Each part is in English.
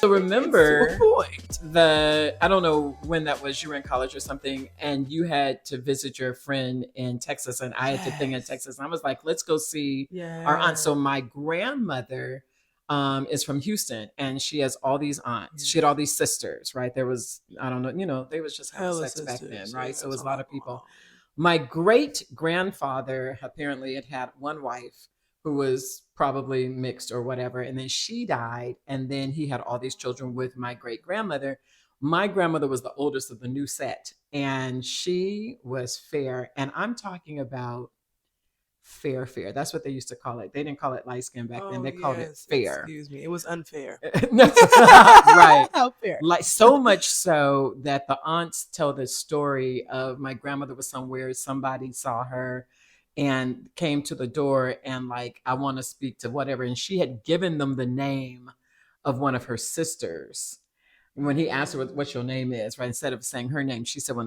So remember I don't know when that was, you were in college or something, and you had to visit your friend in Texas, and I had to think in Texas. And I was like, let's go see our aunt. So my grandmother is from Houston, and she has all these aunts. She had all these sisters, right? There was, I don't know, they was just having sex back then, right? So it was a lot of people. My great grandfather apparently had one wife who was probably mixed or whatever. And then she died. And then he had all these children with my great grandmother. My grandmother was the oldest of the new set. And she was fair. And I'm talking about fair. That's what they used to call it. They didn't call it light skin back then. They called it fair. Excuse me. It was unfair. Right. How fair? Like so much so that the aunts tell the story of my grandmother was somewhere, somebody saw her and came to the door and like, I want to speak to whatever. And she had given them the name of one of her sisters. When he asked her what your name is, right? Instead of saying her name, she said, so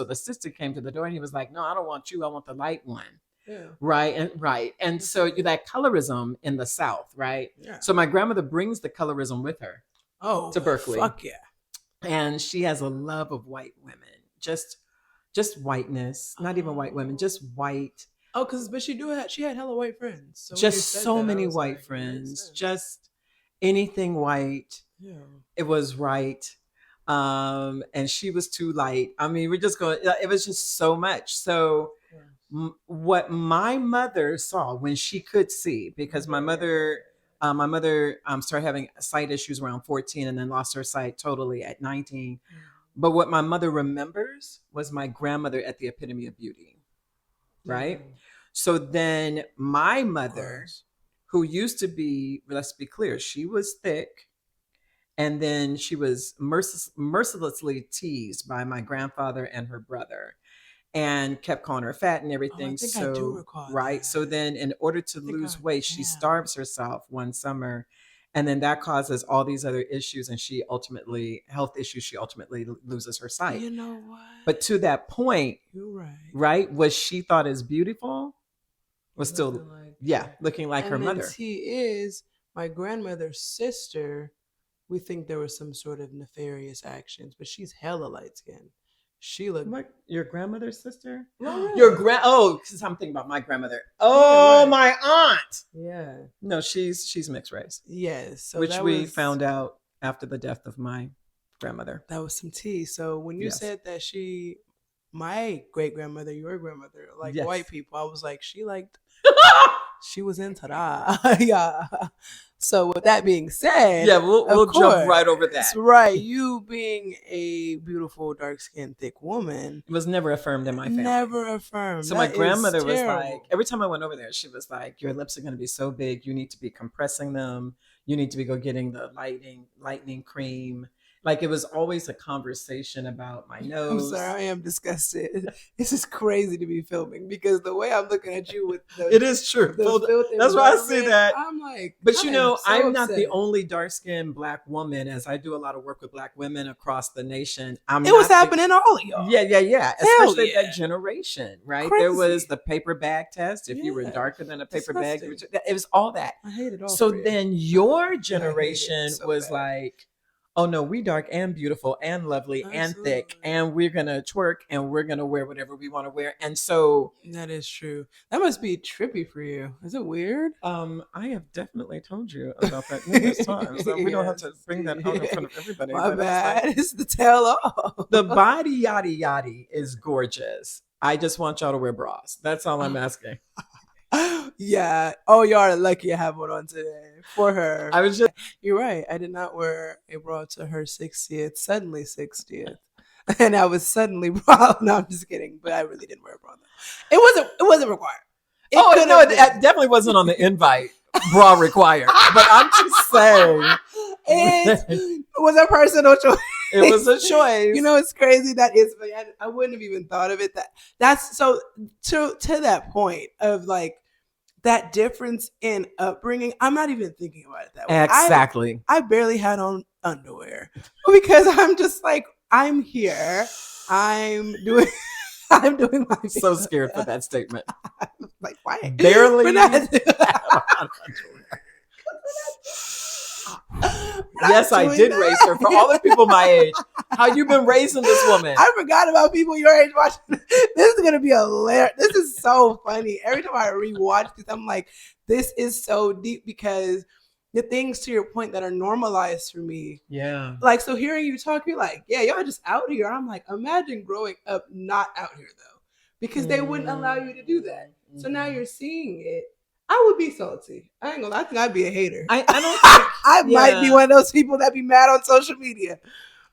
the sister came to the door and he was like, no, I don't want you. I want the light one. Yeah. Right. And so that colorism in the South, right? Yeah. So my grandmother brings the colorism with her to Berkeley. Fuck yeah. And she has a love of white women, just whiteness, not even white women, just white. Oh, but she had hella white friends. So just so many white friends, just anything white. Yeah. It was right. And she was too light. I mean, it was just so much. So what my mother saw when she could see, because my mother started having sight issues around 14 and then lost her sight totally at 19. But what my mother remembers was my grandmother at the epitome of beauty. Right. So then my mother, who used to be, let's be clear, she was thick. And then she was mercilessly teased by my grandfather and her brother and kept calling her fat and everything. I think I do recall right. That. So then in order to lose weight, she starves herself one summer. And then that causes all these other issues. And she ultimately loses her sight. You know what? But to that point, you're right. Right? Was she thought as beautiful? Was still, looking like her mother. He is my grandmother's sister. We think there was some sort of nefarious actions, but she's hella light skinned. She looked like your grandmother's sister. Oh, really? Because I'm thinking about my grandmother. Oh, my aunt. Yeah. No, she's mixed race. Yes. So which we found out after the death of my grandmother. That was some tea. So when you said that my great grandmother, your grandmother, like white people, I was like, she was into that. Yeah. So with that being said, we'll jump right over that. Right. You being a beautiful, dark-skinned, thick woman was never affirmed in my family. Never affirmed. So my grandmother was like, every time I went over there, she was like, your lips are going to be so big. You need to be compressing them. You need to be getting the lightening cream. Like it was always a conversation about my nose. I'm sorry, I am disgusted. This is crazy to be filming because the way I'm looking at you with it is true. That's why I see that. I'm like, but I'm not the only dark-skinned Black woman, as I do a lot of work with Black women across the nation. It was happening to all of y'all. Yeah. Especially that generation, right? Crazy. There was the paper bag test. If you were darker than a paper bag, it was all that. I hate it all. So then your generation was like, oh no, we dark and beautiful and lovely and thick, and we're gonna twerk and we're gonna wear whatever we want to wear. And so that is true. That must be trippy for you. Is it weird? I have definitely told you about that numerous times. So we don't have to bring that out in front of everybody. My bad. It's the tell all. The body yaddy you're gorgeous. I just want y'all to wear bras. That's all I'm asking. Yeah. Oh, y'all are lucky I have one on today for her. You're right. I did not wear a bra to her 60th, suddenly 60th. And I was suddenly bra. No, I'm just kidding. But I really didn't wear a bra. It wasn't required. It definitely wasn't on the invite. Bra required. But I'm just saying. It was a personal choice. It was a choice. It's crazy. That is, I wouldn't have even thought of it. That's so to that point of like that difference in upbringing. I'm not even thinking about it that way. Exactly. I barely had on underwear because I'm just like, I'm here. I'm doing my thing. So scared for that statement. Like, why? Barely. Yes, I did raise her. For all the people my age, how you been raising this woman? I forgot about people your age watching. This is gonna be hilarious. This is so funny. Every time I rewatch this, I'm like, this is so deep because the things, to your point, that are normalized for me. Yeah. Like, so hearing you talk, you're like, yeah, y'all just out here. I'm like, imagine growing up not out here though, because they wouldn't allow you to do that. So now you're seeing it. I would be salty. I ain't gonna lie. I think I'd be a hater. I don't think I might be one of those people that be mad on social media.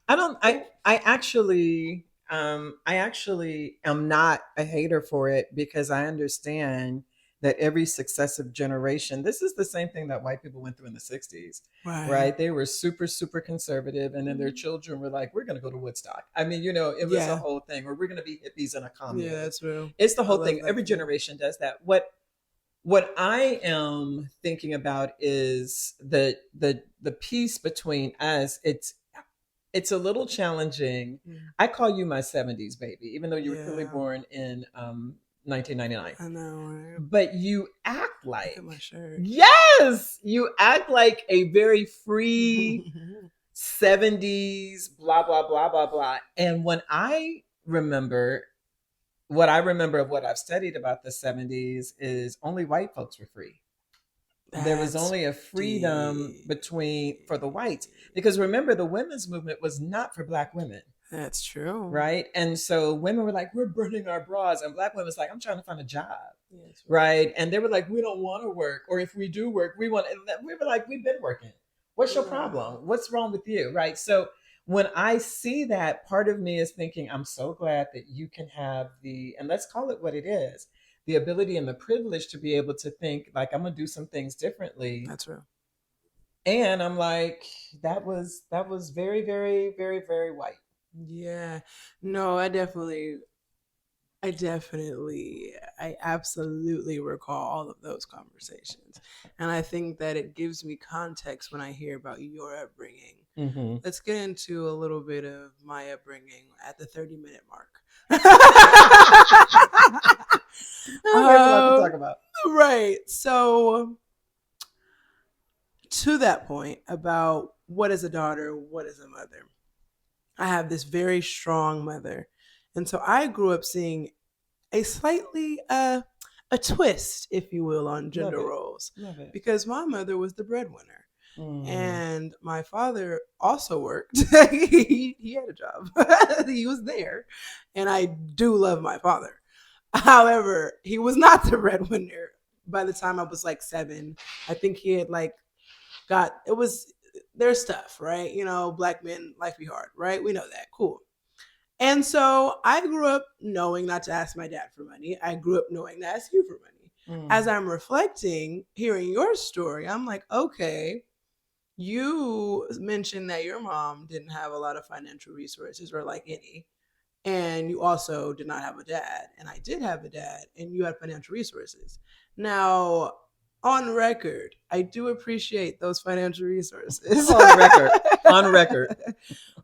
I actually am not a hater for it, because I understand that every successive generation, this is the same thing that white people went through in the 60s, right? They were super, super conservative. And then their children were like, we're going to go to Woodstock. I mean, you know, it was a whole thing, or we're going to be hippies in a commune. Yeah, that's real. It's the whole thing. Every generation does that. What I am thinking about is the piece between us. It's a little challenging. I call you my 70s baby, even though you were clearly born in 1999. I know, right? But you act like, look at my shirt. Yes, you act like a very free 70s, blah, blah, blah, blah, blah. And when I remember, what I remember of what I've studied about the 70s is only white folks were free. There was only a freedom for the whites, because remember, the women's movement was not for Black women. That's true. Right. And so women were like, we're burning our bras. And Black women's like, I'm trying to find a job. Yes, right. And they were like, we don't want to work. Or if we do work, we want. We were like, we've been working. What's your problem? What's wrong with you? Right. So when I see that, part of me is thinking, I'm so glad that you can have and let's call it what it is, the ability and the privilege to be able to think like, I'm going to do some things differently. That's real. And I'm like, that was very, very, very, very white. Yeah. No, I absolutely recall all of those conversations. And I think that it gives me context when I hear about your upbringing. Mm-hmm. Let's get into a little bit of my upbringing at the 30-minute mark. There's a lot to talk about. Right. So to that point about what is a daughter, what is a mother, I have this very strong mother. And so I grew up seeing a slightly, a twist, if you will, on gender roles. Love it. Because my mother was the breadwinner. And my father also worked. he had a job. He was there. And I do love my father. However, he was not the breadwinner. By the time I was like 7, I think he had their stuff, right? You know, Black men, life be hard, right? We know that. Cool. And so I grew up knowing not to ask my dad for money. I grew up knowing to ask you for money. As I'm reflecting, hearing your story, I'm like, okay, you mentioned that your mom didn't have a lot of financial resources, or like any, and you also did not have a dad. And I did have a dad, and you had financial resources. Now, on record, I do appreciate those financial resources. On record.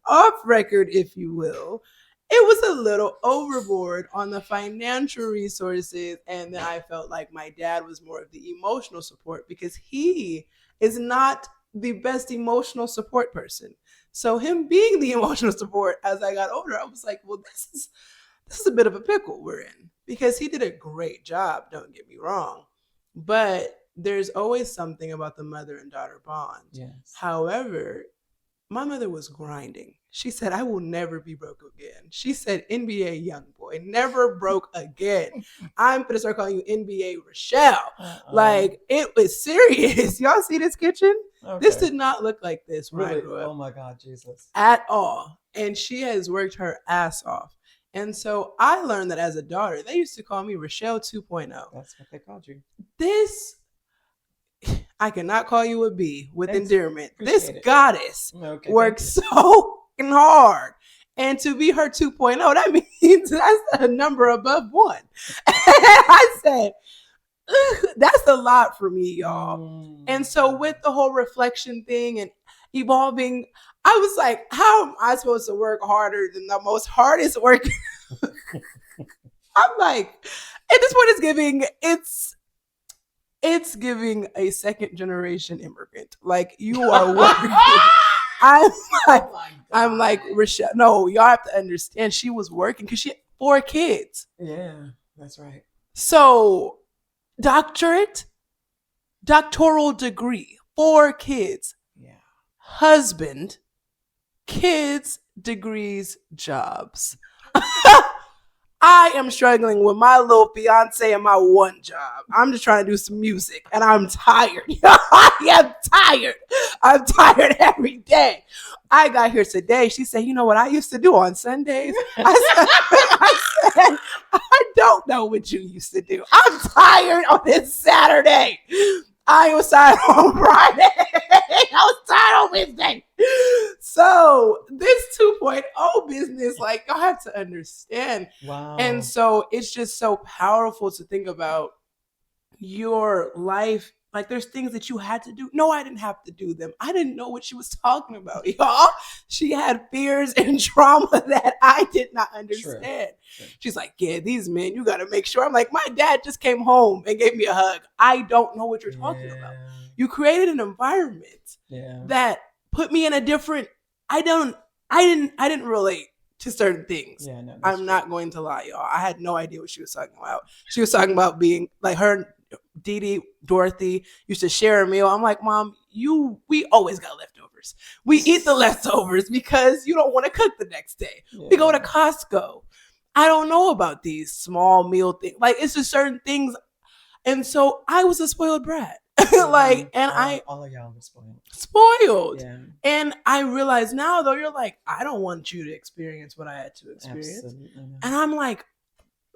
Off record, if you will. It was a little overboard on the financial resources. And then I felt like my dad was more of the emotional support, because he is not the best emotional support person. So him being the emotional support as I got older, I was like, well, this is a bit of a pickle we're in, because he did a great job. Don't get me wrong. But there's always something about the mother and daughter bond. Yes. However, my mother was grinding. She said, I will never be broke again. She said, NBA young boy, never broke again. I'm going to start calling you NBA Rachelle. Like, it was serious. Y'all see this kitchen? Okay. This did not look like this when I grew up. Oh my God, Jesus. At all. And she has worked her ass off. And so I learned that as a daughter, they used to call me Rachelle 2.0. That's what they called you. I cannot call you a B with endearment. This goddess works so hard. And to be her 2.0, that means that's a number above 1. And I said, that's a lot for me, y'all. And so with the whole reflection thing and evolving, I was like, how am I supposed to work harder than the most hardest worker? I'm like, at this point it's It's giving a second generation immigrant. Like, you are working. I'm like, Rachelle, no, y'all have to understand, she was working because she had 4 kids. Yeah, that's right. So, doctoral degree, 4 kids. Yeah. Husband, kids, degrees, jobs. I am struggling with my little fiance and my one job. I'm just trying to do some music, and I'm tired. I am tired. I'm tired every day. I got here today. She said, you know what I used to do on Sundays? I said, I don't know what you used to do. I'm tired on this Saturday. I was tired on Friday. I was tired on Wednesday. So this 2.0 business, like, y'all have to understand. Wow. And so it's just so powerful to think about your life. Like, there's things that you had to do. No, I didn't have to do them. I didn't know what she was talking about, y'all. She had fears and trauma that I did not understand. Sure. She's like, yeah, these men, you got to make sure. I'm like, my dad just came home and gave me a hug. I don't know what you're talking about. You created an environment that put me in a different, I didn't relate to certain things. Yeah, no, I'm not going to lie, y'all. I had no idea what she was talking about. She was talking about being like her, Dee, Dorothy used to share a meal. I'm like, Mom, we always got leftovers. We eat the leftovers because you don't want to cook the next day. Yeah. We go to Costco. I don't know about these small meal things. Like, it's just certain things. And so I was a spoiled brat. Like, and all of y'all were spoiled. Yeah. And I realize now, though, you're like, I don't want you to experience what I had to experience. Absolutely. And I'm like,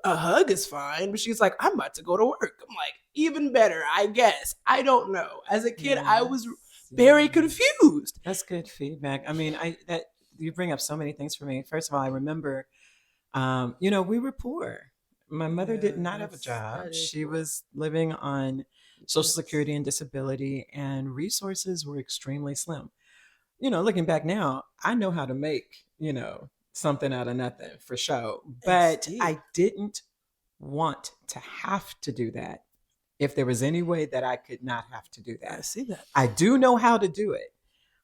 a hug is fine. But she's like, I'm about to go to work. I'm like, even better, I guess. I don't know. As a kid, I was very confused. That's good feedback. I mean, that you bring up so many things for me. First of all, I remember, we were poor. My mother did not have a job. She was living on Social Security and disability, and resources were extremely slim. Looking back now, I know how to make, something out of nothing for sure. But I didn't want to have to do that if there was any way that I could not have to do that. I see that. I do know how to do it.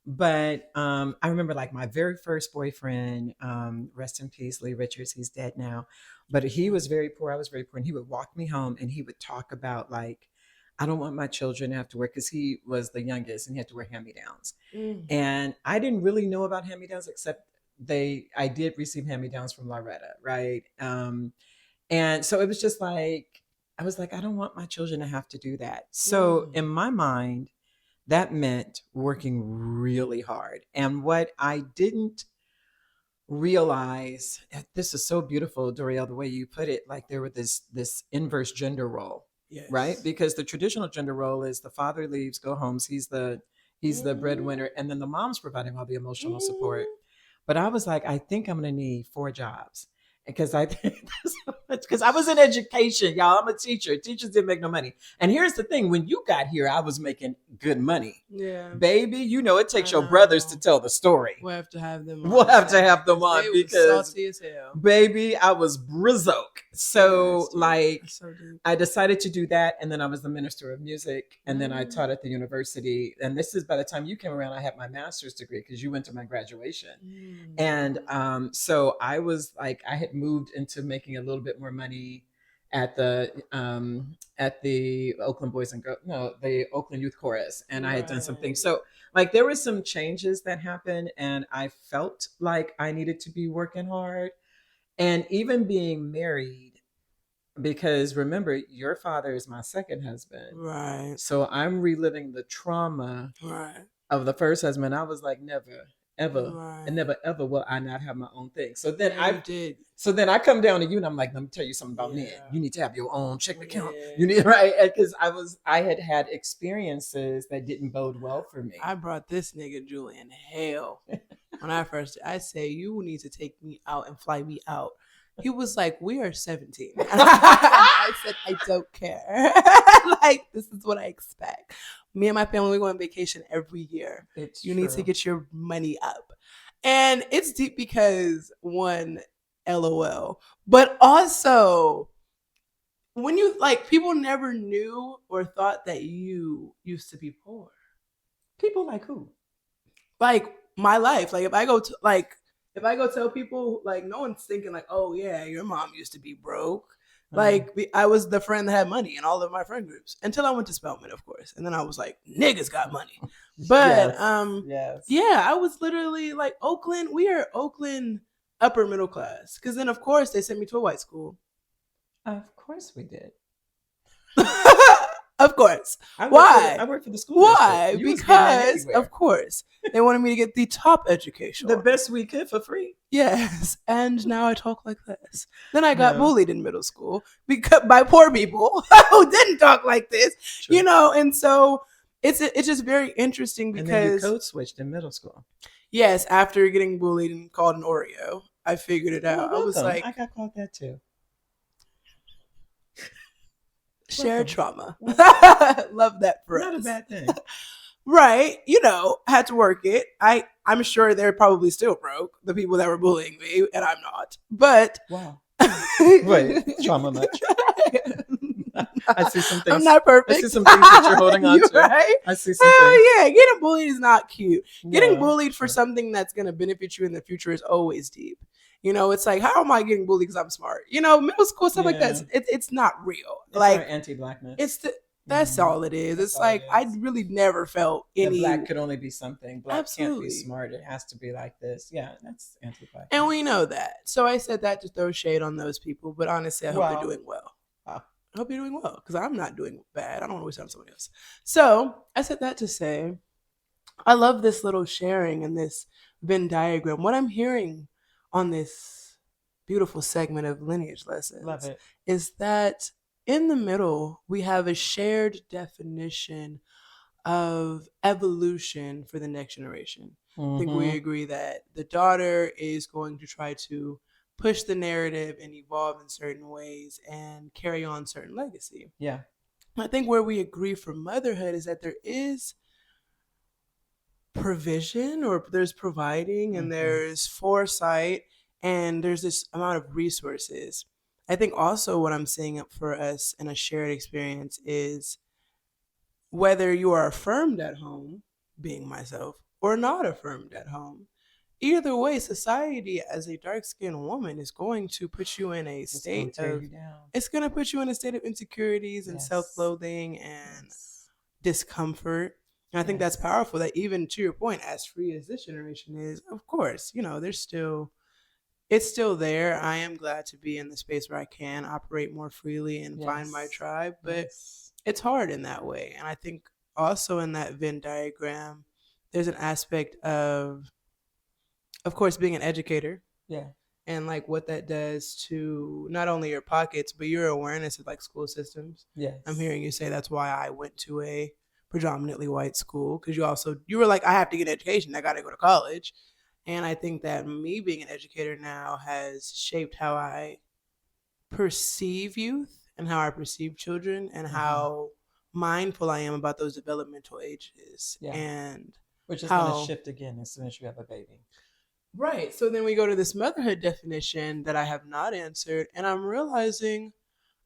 But I remember, like, my very first boyfriend, rest in peace, Lee Richards, he's dead now. But he was very poor. I was very poor. And he would walk me home and he would talk about, like, I don't want my children to have to work, because he was the youngest and he had to wear hand-me-downs. And I didn't really know about hand-me-downs, except I did receive hand-me-downs from Loretta, right? And so it was just like, I was like, I don't want my children to have to do that. So in my mind, that meant working really hard. And what I didn't realize, this is so beautiful, Dorielle, the way you put it, like there was this inverse gender role. Yes. Right? Because the traditional gender role is the father leaves, go home. He's the breadwinner, and then the mom's providing all the emotional support. But I was like, I think I'm going to need 4 jobs. Because I was in education, y'all. I'm a teacher. Teachers didn't make no money. And here's the thing. When you got here, I was making good money. Yeah. Baby, it takes your brothers to tell the story. We'll have to have them on. Because, salty as hell. Baby, I was brizoke. So, I decided to do that. And then I was the minister of music. And then I taught at the university. And this is by the time you came around, I had my master's degree because you went to my graduation. And so I was like, I had moved into making a little bit more money at the Oakland Boys and Girls, the Oakland Youth Chorus, and I had done some things. So like there were some changes that happened, and I felt like I needed to be working hard, and even being married, because remember, your father is my second husband, right? So I'm reliving the trauma, of the first husband. I was like, never. Ever and never ever will I not have my own thing. So then So then I come down to you and I'm like, let me tell you something about men. You need to have your own check account. You need because I had experiences that didn't bode well for me. I brought this nigga Julian hell when I say you need to take me out and fly me out. He was like, we are 17. I said, I don't care. Like, this is what I expect. Me and my family, we go on vacation every year. You need to get your money up. And it's deep because, one, LOL. But also, when you like, people never knew or thought that you used to be poor. People like who? Like my life. Like if I go tell people, like no one's thinking like, oh yeah, your mom used to be broke. Like I was the friend that had money in all of my friend groups until I went to Spelman, of course, and then I was like, niggas got money. But yeah, I was literally like Oakland. We are Oakland upper middle class, because then of course they sent me to a white school. Of course we did. Of course. I worked for the school. Why? Because of course they wanted me to get the top education, the best we could for free. Yes, and now I talk like this. Then I got bullied in middle school by poor people who didn't talk like this. True. And so it's just very interesting because. And then you code switched in middle school. Yes, after getting bullied and called an Oreo, I figured it out. I was like, I got called that too. Shared trauma. Love that for us. Not a bad thing. Right. Had to work it. I'm sure they're probably still broke, the people that were bullying me, and I'm not. But wow. Wait, trauma much? I see some things. I'm not perfect. I see some things that you're holding on to. Right? I see some things. Yeah, getting bullied is not cute. Getting bullied for something that's going to benefit you in the future is always deep. It's like, how am I getting bullied because I'm smart? Middle school stuff like that. It's not real. It's like anti-blackness. That's all it is. It's like I really never felt any. Black could only be something. Black can't be smart. It has to be like this. Yeah, that's anti-black. And we know that. So I said that to throw shade on those people. But honestly, I hope they're doing well. Wow. I hope you're doing well, because I'm not doing bad. I don't want to waste time on somebody else. So I said that to say, I love this little sharing and this Venn diagram. What I'm hearing on this beautiful segment of Lineage Lessons love it. Is that in the middle, we have a shared definition of evolution for the next generation. Mm-hmm. I think we agree that the daughter is going to try to push the narrative and evolve in certain ways and carry on certain legacy. Yeah. I think where we agree for motherhood is that there is provision, or there's providing, and there's foresight, and there's this amount of resources. I think also what I'm seeing for us in a shared experience is whether you are affirmed at home, being myself, or not affirmed at home. Either way, society as a dark-skinned woman is going to put you in a state of, it's going to put you in a state of insecurities and self-loathing and discomfort. And I think that's powerful, that even to your point, as free as this generation is, of course, it's still there. I am glad to be in the space where I can operate more freely and find my tribe, but it's hard in that way. And I think also in that Venn diagram, there's an aspect of course, being an educator. Yeah. And like what that does to not only your pockets, but your awareness of like school systems. Yes. I'm hearing you say that's why I went to a predominantly white school, because you were like, I have to get an education. I got to go to college. And I think that me being an educator now has shaped how I perceive youth and how I perceive children and how mindful I am about those developmental ages. Yeah. And which is going to shift again as soon as you have a baby. Right. So then we go to this motherhood definition that I have not answered, and I'm realizing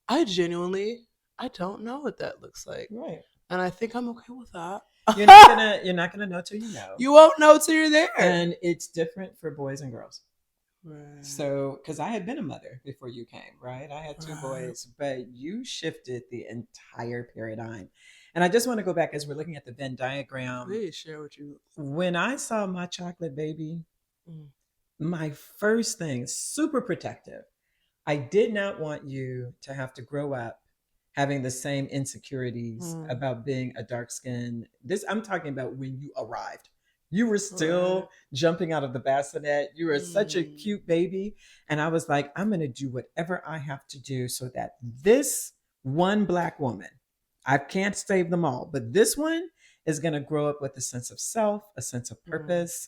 I don't know what that looks like. Right. And I think I'm okay with that. You're not gonna know till you know. You won't know till you're there. And it's different for boys and girls. Right. So, because I had been a mother before you came, right? I had 2 boys, but you shifted the entire paradigm. And I just want to go back as we're looking at the Venn diagram. Please share what you. When I saw my chocolate baby, my first thing, super protective. I did not want you to have to grow up having the same insecurities about being a dark skin. I'm talking about when you arrived. You were still jumping out of the bassinet. You were such a cute baby. And I was like, I'm going to do whatever I have to do so that this one Black woman, I can't save them all, but this one is going to grow up with a sense of self, a sense of purpose.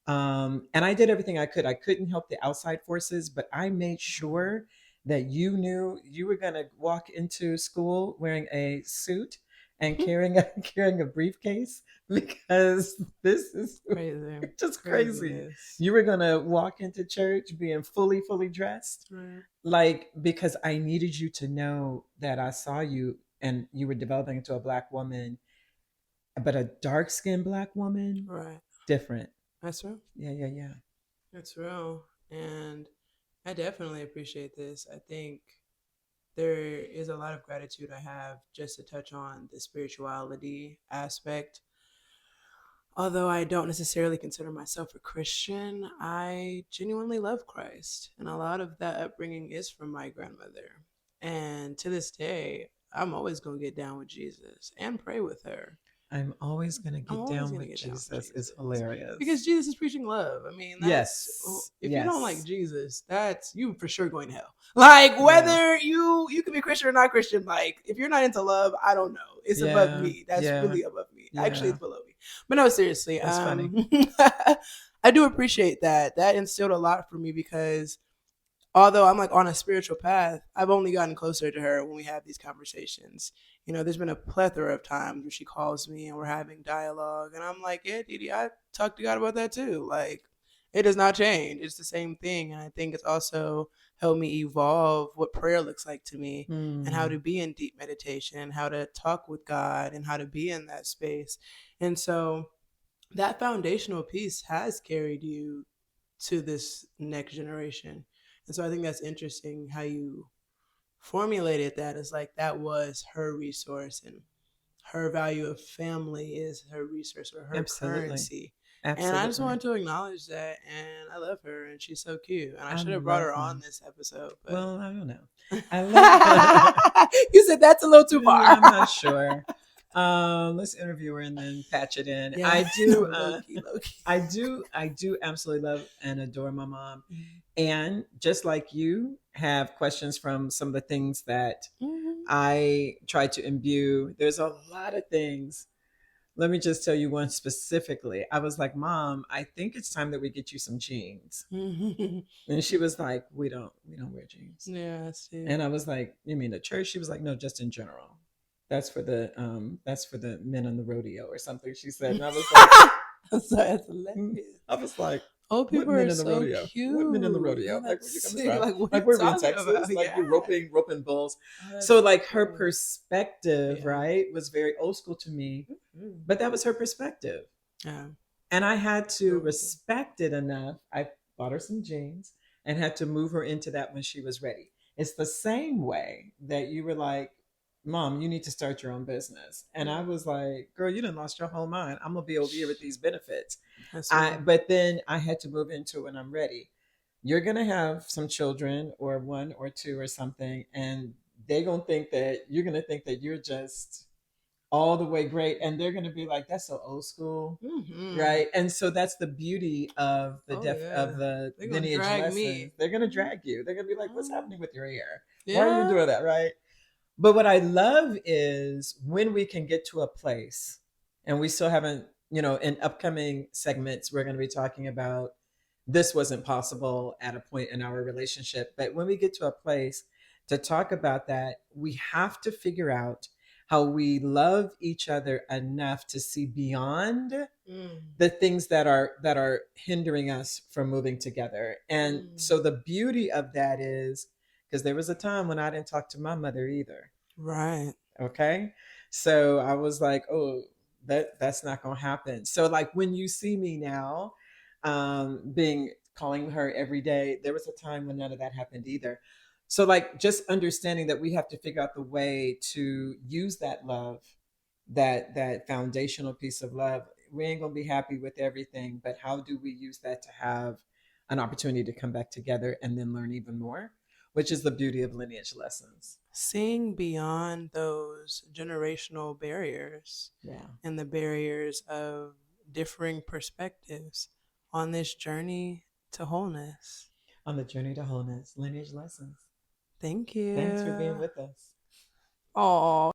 And I did everything I could. I couldn't help the outside forces, but I made sure that you knew you were going to walk into school wearing a suit and carrying a briefcase, because this is crazy, just crazy. You were gonna walk into church being fully dressed, right. like, because I needed you to know that I saw you and you were developing into a Black woman, but a dark-skinned Black woman, right? Different. That's real. Yeah. That's real, and I definitely appreciate this. I think there is a lot of gratitude I have just to touch on the spirituality aspect. Although I don't necessarily consider myself a Christian, I genuinely love Christ. And a lot of that upbringing is from my grandmother. And to this day, I'm always going to get down with Jesus and pray with her. I'm always going to get down with Jesus. It's hilarious. Because Jesus is preaching love. I mean, if you don't like Jesus, that's you for sure going to hell. Like, whether you can be Christian or not Christian, like, if you're not into love, I don't know. It's above me. That's really above me. Actually, it's below me. But no, seriously. That's funny. I do appreciate that. That instilled a lot for me because although I'm like on a spiritual path, I've only gotten closer to her when we have these conversations. You know, there's been a plethora of times where she calls me and we're having dialogue. And I'm like, yeah, Didi, I talked to God about that too. Like, it does not change. It's the same thing. And I think it's also helped me evolve what prayer looks like to me and how to be in deep meditation and how to talk with God and how to be in that space. And so that foundational piece has carried you to this next generation. And so I think that's interesting how you formulated that. It's like that was her resource and her value of family is her resource or her currency. Absolutely. And I just wanted to acknowledge that. And I love her and she's so cute. And I should have brought her on this episode. But... Well, I don't know. I love her. You said that's a little too far. I'm not sure. Let's interview her and then patch it in. Yeah. I do absolutely love and adore my mom. And just like you have questions from some of the things that I try to imbue, there's a lot of things. Let me just tell you one specifically. I was like, Mom, I think it's time that we get you some jeans. And she was like, we don't wear jeans. Yeah, I see. And I was like, you mean the church? She was like, no, just in general. That's for the men on the rodeo or something, she said. And I was like, I'm sorry, that's hilarious. I was like, old people are so rodeo? Cute. What men in the rodeo? Like, where you coming from? Like we're in Texas. About? Like, you're roping bulls. So, like, her perspective, right, was very old school to me. But that was her perspective. Yeah. And I had to respect it enough. I bought her some jeans and had to move her into that when she was ready. It's the same way that you were like, Mom, you need to start your own business. And I was like, girl, you done lost your whole mind. I'm going to be over here with these benefits. But then I had to move into it when I'm ready. You're going to have some children or one or two or something. And they're going to think that you're just all the way great. And they're going to be like, that's so old school. Mm-hmm. Right. And so that's the beauty of the of the lineage lessons. They're going to drag you. They're going to be like, what's happening with your hair? Yeah. Why are you doing that? Right. But what I love is when we can get to a place, and we still haven't, in upcoming segments, we're going to be talking about this wasn't possible at a point in our relationship. But when we get to a place to talk about that, we have to figure out how we love each other enough to see beyond the things that are hindering us from moving together. And so the beauty of that is, because there was a time when I didn't talk to my mother either. Right. Okay. So I was like, oh, that's not going to happen. So like when you see me now, calling her every day, there was a time when none of that happened either. So like just understanding that we have to figure out the way to use that love, that foundational piece of love. We ain't going to be happy with everything, but how do we use that to have an opportunity to come back together and then learn even more? Which is the beauty of lineage lessons. Seeing beyond those generational barriers and the barriers of differing perspectives on this journey to wholeness. On the journey to wholeness, lineage lessons. Thank you. Thanks for being with us. Aw.